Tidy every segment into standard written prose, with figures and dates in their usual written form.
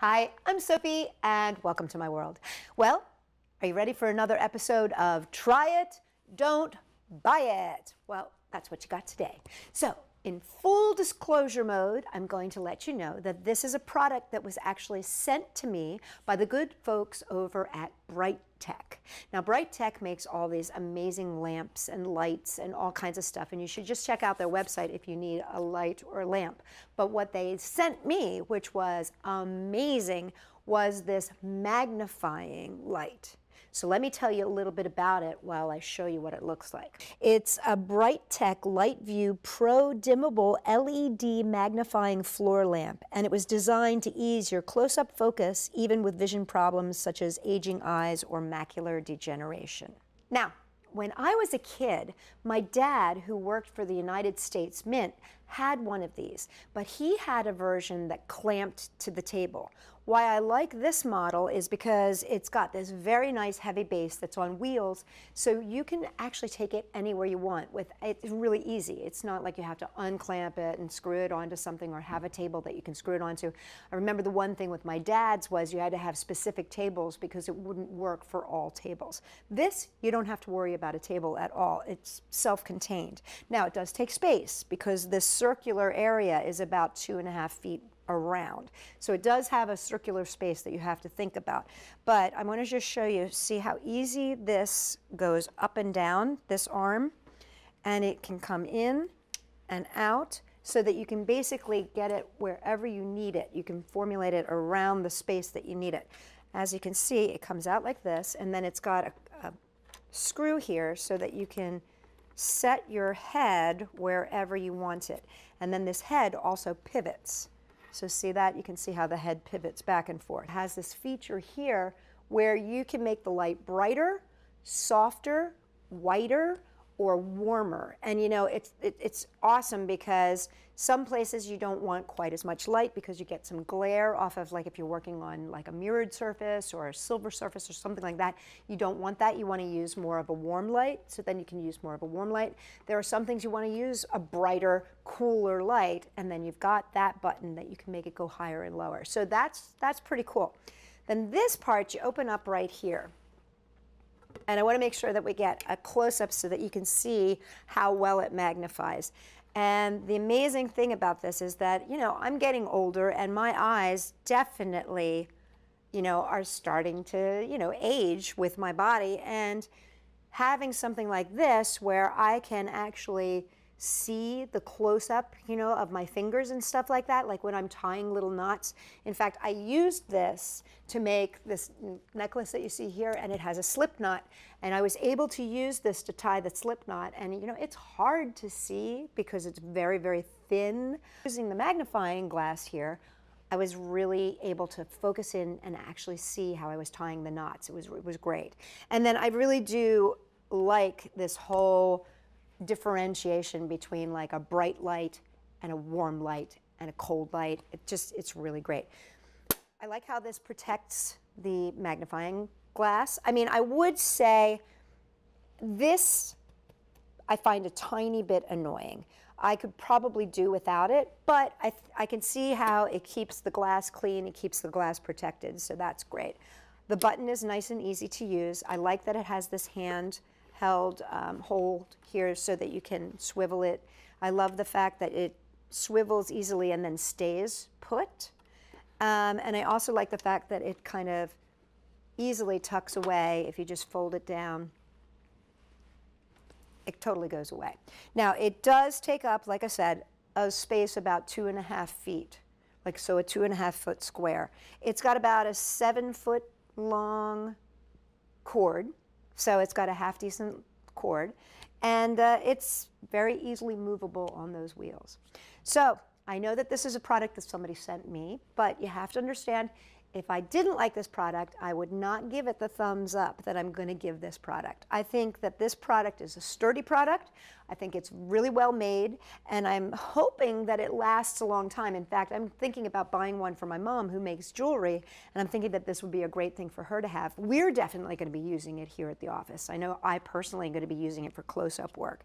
Hi, I'm Sophie, and welcome to my world. Well, are you ready for another episode of Try It, Don't Buy It? Well, that's what you got today. So, in full disclosure mode, I'm going to let you know that this is a product that was actually sent to me by the good folks over at Brightech. Now, Brightech makes all these amazing lamps and lights and all kinds of stuff, and you should just check out their website if you need a light or a lamp. But what they sent me, which was amazing, was this magnifying light. So let me tell you a little bit about it while I show you what it looks like. It's a Brightech Lightview Pro Dimmable LED magnifying floor lamp, and it was designed to ease your close-up focus even with vision problems such as aging eyes or macular degeneration. Now, when I was a kid, my dad, who worked for the United States Mint, had one of these, but he had a version that clamped to the table. Why I like this model is because it's got this very nice heavy base that's on wheels, so you can actually take it anywhere you want. It's really easy. It's not like you have to unclamp it and screw it onto something or have a table that you can screw it onto. I remember the one thing with my dad's was you had to have specific tables because it wouldn't work for all tables. This, you don't have to worry about a table at all. It's self-contained. Now, it does take space because this circular area is about 2.5 feet around. So it does have a circular space that you have to think about. But I'm going to just show you, see how easy this goes up and down, this arm, and it can come in and out so that you can basically get it wherever you need it. You can formulate it around the space that you need it. As you can see, it comes out like this, and then it's got a screw here so that you can set your head wherever you want it. And then this head also pivots. So see that? You can see how the head pivots back and forth. It has this feature here where you can make the light brighter, softer, whiter, or warmer. And you know, it's awesome because some places you don't want quite as much light because you get some glare off of, like if you're working on like a mirrored surface or a silver surface or something like that, you don't want that. You want to use more of a warm light, so then you can use more of a warm light. There are some things you want to use a brighter, cooler light, and then you've got that button that you can make it go higher and lower. So that's pretty cool. Then this part you open up right here. And I want to make sure that we get a close-up so that you can see how well it magnifies. And the amazing thing about this is that, you know, I'm getting older and my eyes definitely, you know, are starting to, you know, age with my body. And having something like this where I can actually see the close-up, you know, of my fingers and stuff like that, like when I'm tying little knots. In fact, I used this to make this necklace that you see here, and it has a slip knot, and I was able to use this to tie the slip knot, and you know, it's hard to see because it's very, very thin. Using the magnifying glass here, I was really able to focus in and actually see how I was tying the knots. It was great. And then I really do like this whole differentiation between like a bright light and a warm light and a cold light. It's really great. I like how this protects the magnifying glass. I mean, I would say this I find a tiny bit annoying. I could probably do without it, but I can see how it keeps the glass clean, it keeps the glass protected, so that's great. The button is nice and easy to use. I like that it has this hand held hold here so that you can swivel it. I love the fact that it swivels easily and then stays put. And I also like the fact that it kind of easily tucks away if you just fold it down. It totally goes away. Now it does take up, like I said, a space about 2.5 feet, like so a 2.5 foot square. It's got about a 7 foot long cord. So it's got a half decent cord, and it's very easily movable on those wheels. So I know that this is a product that somebody sent me, but you have to understand, if I didn't like this product, I would not give it the thumbs up that I'm going to give this product. I think that this product is a sturdy product. I think it's really well made, and I'm hoping that it lasts a long time. In fact, I'm thinking about buying one for my mom who makes jewelry, and I'm thinking that this would be a great thing for her to have. We're definitely going to be using it here at the office. I know I personally am going to be using it for close-up work.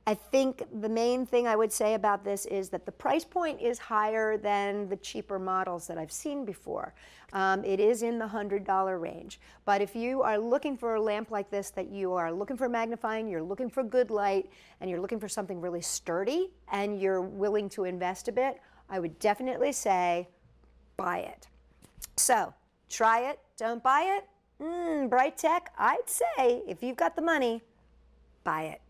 I think the main thing I would say about this is that the price point is higher than the cheaper models that I've seen before. It is in the $100 range. But if you are looking for a lamp like this, that you are looking for magnifying, you're looking for good light, and you're looking for something really sturdy, and you're willing to invest a bit, I would definitely say buy it. So try it, don't buy it. Brightech, I'd say if you've got the money, buy it.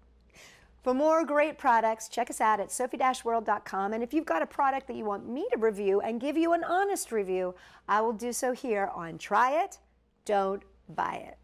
For more great products, check us out at sophie-world.com. And if you've got a product that you want me to review and give you an honest review, I will do so here on Try It, Don't Buy It.